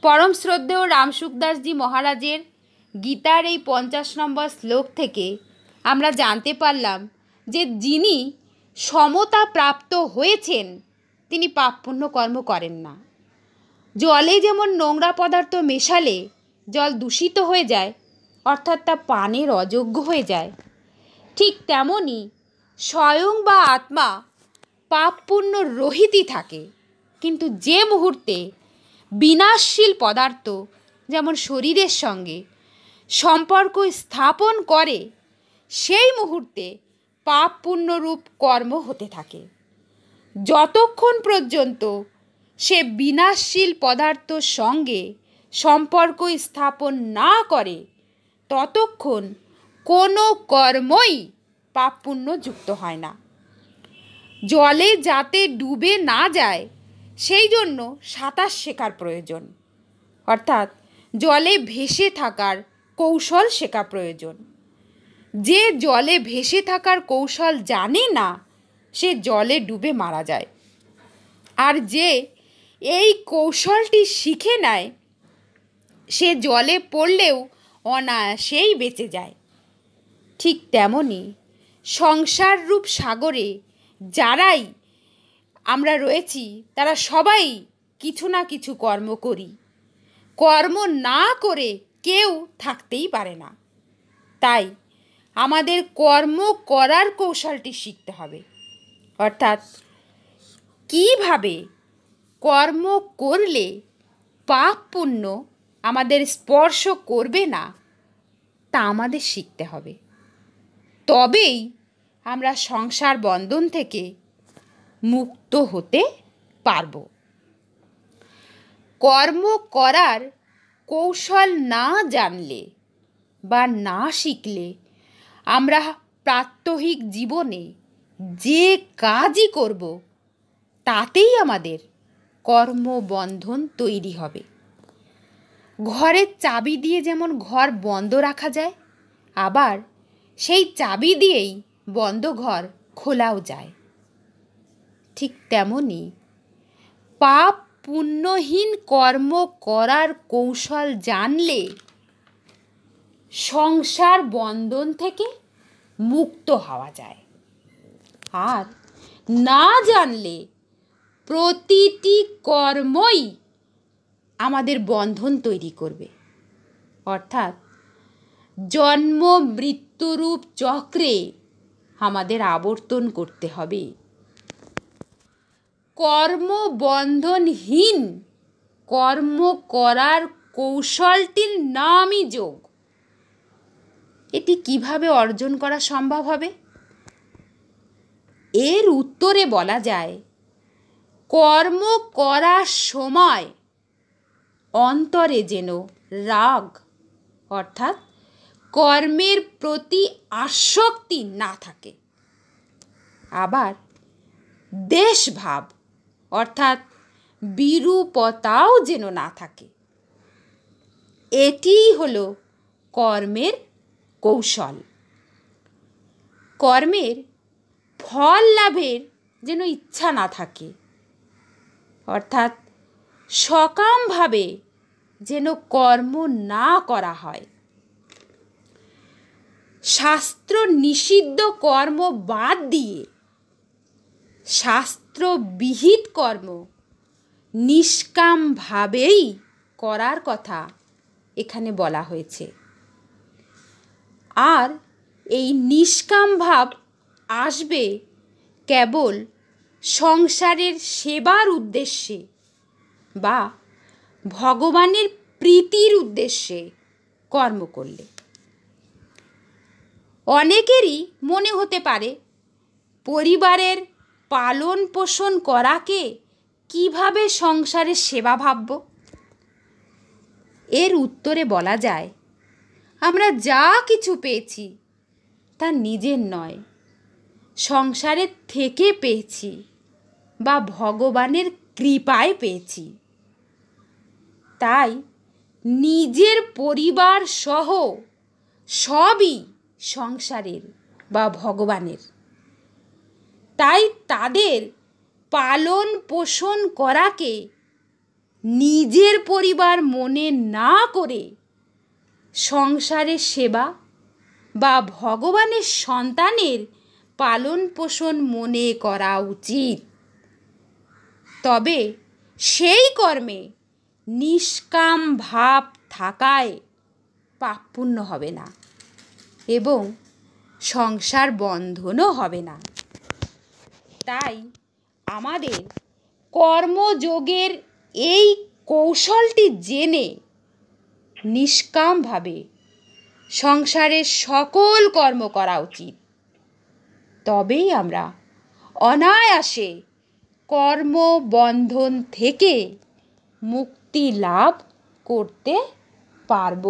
পরম শ্রদ্ধেয় রামসুখদাসজি মহারাজের গীতার এই 50 নম্বর শ্লোক থেকে আমরা জানতে পারলাম যে যিনি সমতা প্রাপ্ত হয়েছেন তিনি পাপ পুণ্য কর্ম করেন না। জলে যেমন নোংরা পদার্থ মেশালে জল দূষিত হয়ে যায়, অর্থাৎ তা পানের অযোগ্য হয়ে যায়, ঠিক তেমনই স্বয়ং বা আত্মা পাপ পুণ্য রহিতই থাকে। কিন্তু যে মুহূর্তে বিনাশশীল পদার্থ যেমন শরীরের সঙ্গে সম্পর্ক স্থাপন করে, সেই মুহূর্তে পাপ পুণ্যরূপ কর্ম হতে থাকে। যতক্ষণ পর্যন্ত সে বিনাশশীল পদার্থর সঙ্গে সম্পর্ক স্থাপন না করে, ততক্ষণ কোনো কর্মই পাপ পুণ্য যুক্ত হয় না। জলে যাতে ডুবে না যায় সেই জন্য সাঁতার শেখার প্রয়োজন, অর্থাৎ জলে ভেসে থাকার কৌশল শেখা প্রয়োজন। যে জলে ভেসে থাকার কৌশল জানে না সে জলে ডুবে মারা যায়, আর যে এই কৌশলটি শিখে নেয় সে জলে পড়লেও অনায়াসেই বেঁচে যায়। ঠিক তেমনি সংসার রূপ সাগরে যারাই আমরা রয়েছি তারা সবাই কিছু না কিছু কর্ম করি। কর্ম না করে কেউ থাকতেই পারে না। তাই আমাদের কর্ম করার কৌশলটি শিখতে হবে, অর্থাৎ কিভাবে কর্ম করলে পাপ পুণ্য আমাদের স্পর্শ করবে না তা আমাদের শিখতে হবে। তবেই আমরা সংসার বন্ধন থেকে মুক্ত হতে পারব। কর্ম করার কৌশল না জানলে বা না শিখলে আমরা প্রাত্যহিক জীবনে যে কাজই করব তাতেই আমাদের কর্মবন্ধন তৈরি হবে। ঘরের চাবি দিয়ে যেমন ঘর বন্ধ রাখা যায়, আবার সেই চাবি দিয়েই বন্ধ ঘর খোলাও যায়। ঠিক তেমনি পাপ পুণ্যহীন কর্ম করার কৌশল জানলে সংসার বন্ধন থেকে মুক্ত হওয়া যায়, আর না জানলে প্রতিটি কর্মই আমাদের বন্ধন তৈরি করবে, অর্থাৎ জন্ম মৃত্যুরূপ চক্রে আমাদের আবর্তন করতে হবে। কর্মবন্ধনহীন কর্ম করার কৌশলটির নামই যোগ। এটি কিভাবে অর্জন করা সম্ভব হবে? এর উত্তরে বলা যায়, কর্ম করার সময় অন্তরে যেন রাগ, অর্থাৎ কর্মের প্রতি আসক্তি না থাকে, আবার দেশভাব অর্থাৎ বিরূপতাও যেন না থাকে। এটিই হলো কর্মের কৌশল। কর্মের ফল লাভের যেন ইচ্ছা না থাকে, অর্থাৎ সকামভাবে যেন কর্ম না করা হয়। শাস্ত্র নিষিদ্ধ কর্ম বাদ দিয়ে শাস্ত্রবিহিত কর্ম নিষ্কামভাবেই করার কথা এখানে বলা হয়েছে। আর এই নিষ্কাম ভাব আসবে কেবল সংসারের সেবার উদ্দেশ্যে বা ভগবানের প্রীতির উদ্দেশ্যে কর্ম করলে। অনেকেরই মনে হতে পারে, পরিবারের পালন পোষণ করাকে কিভাবে সংসারের সেবা ভাবব? এর উত্তরে বলা যায়, আমরা যা কিছু পেয়েছি তা নিজের নয়, সংসারের থেকে পেয়েছি বা ভগবানের কৃপায় পেয়েছি। তাই নিজের পরিবার সহ সবই সংসারের বা ভগবানের। তাই তাদের পালন পোষণ করাকে নিজের পরিবার মনে না করে সংসারের সেবা বা ভগবানের সন্তানের পালন পোষণ মনে করা উচিত। তবে সেই কর্মে নিষ্কাম ভাব থাকায় পাপ পুণ্য হবে না এবং সংসার বন্ধনও হবে না। তাই আমাদের কর্মযোগের এই কৌশলটি জেনে নিষ্কামভাবে সংসারের সকল কর্ম করা উচিত। তবেই আমরা অনায়াসে কর্মবন্ধন থেকে মুক্তি লাভ করতে পারব।